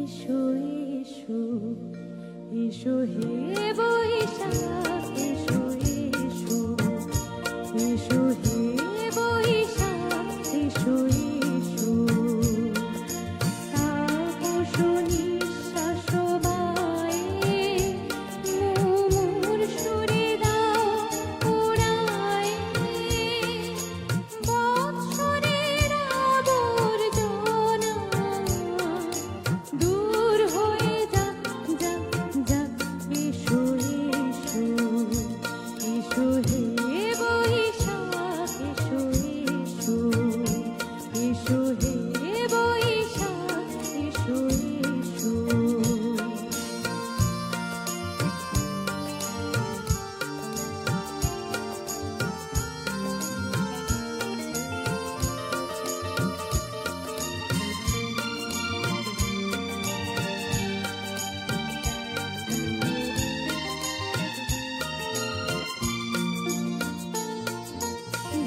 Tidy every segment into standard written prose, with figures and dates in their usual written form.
এসো এসো এসো হে বৈশাখ এসো এসো এসো হে বৈশাখ এসো এসো তাপস নিঃশ্বাস বায়ে মুমুর সুরে দাও উড়ায় বৎসরের আবর্জনা দূর হয়ে যাক যাক যাক এসো এসো এসো হে বৈশাখ এসো এসো এসো হে বৈশাখ এসো এসো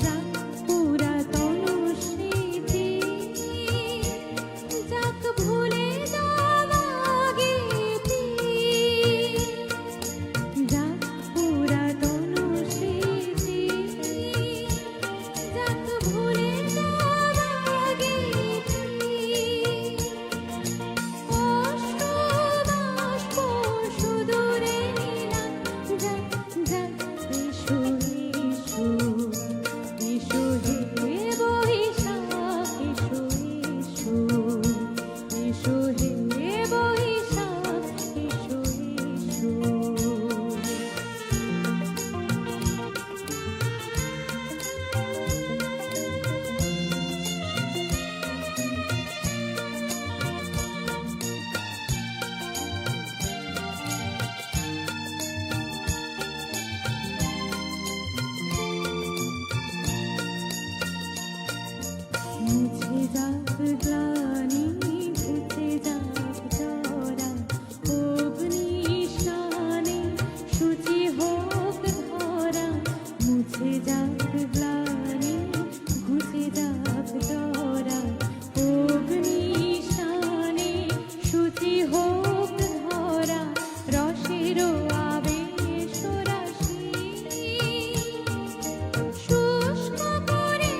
যাক পুরাতন স্মৃতি যাক ভুলে যাওয়া গীতি যাক পুরাতন স্মৃতি যাক ভুলে যাওয়া গীতি অষ্টদাস সুদূরে নীলা যাক যাক এসো এসো এসো হে বৈশাখ এসো এসো এসো হে বৈশাখ এসো এসো মুছে যাক গ্লানি ঘুচে যাক জরা অগ্নিশানে শুচি হোক ধরা মুছে যাক গ্লানি ঘুচে যাক জরা অগ্নিশানে শুচি হোক ধরা রসের আবেশ রাশি শুষ্ক করে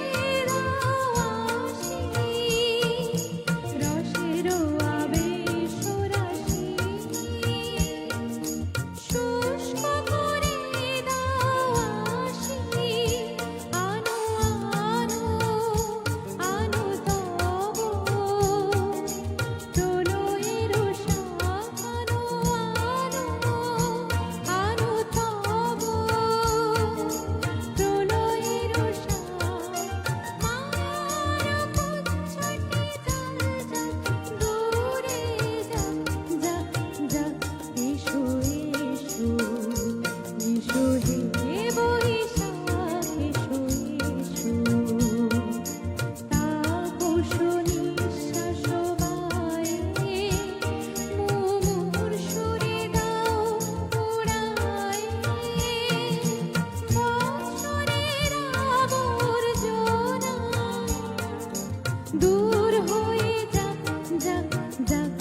দাও আশি রসের আবেশ রাশি শুষ্ক করে দাও আশি আনো আনো আনো তব প্রলয়ের শাখ আনো আনো তব প্রলয়ের শাখ মায়ার পুচ্ছটি জল যাক দূরে যাক যাক যাক এসো এসো এসো হে বৈশাখ এসো এসো তাপস নিঃশ্বাস বায়ে মুমুর সুরে দাও উড়ায় বৎসরের আবর্জনা দূর হয়ে যাক যাক যাক